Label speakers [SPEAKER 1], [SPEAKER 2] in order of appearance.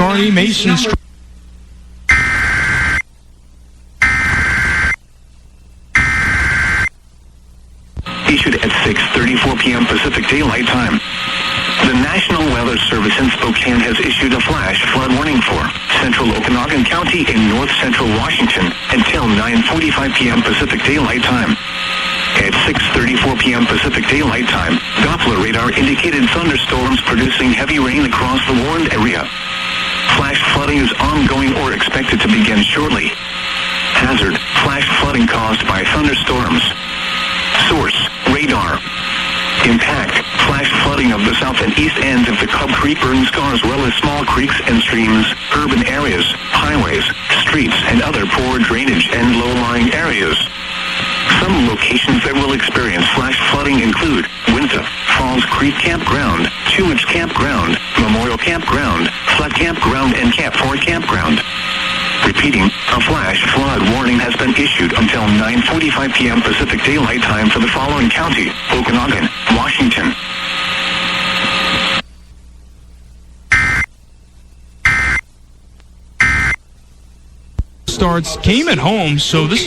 [SPEAKER 1] Kearney, Mason Street.
[SPEAKER 2] Issued at 6:34 p.m. Pacific Daylight Time. The National Weather Service in Spokane has issued a flash flood warning for central Okanogan County in north-central Washington until 9:45 p.m. Pacific Daylight Time. At 6:34 p.m. Pacific Daylight Time, Doppler radar indicated thunderstorms producing heavy rain across the warned area. Flash flooding is ongoing or expected to begin shortly. Hazard: flash flooding caused by thunderstorms. Source: radar. Impact: flash flooding of the south and east ends of the Cub Creek burn scar, as well as small creeks and streams, urban areas, highways, streets, and other poor drainage and low-lying areas. Some locations that will experience flash flooding include Winthrop, Falls Creek Campground, Chewich Campground, Memorial Campground, Flood Campground, and Camp 4 Campground. Repeating, a flash flood warning has been issued until 9:45 p.m. Pacific Daylight Time for the following county: Okanogan, Washington.
[SPEAKER 1] Starts came at home, so this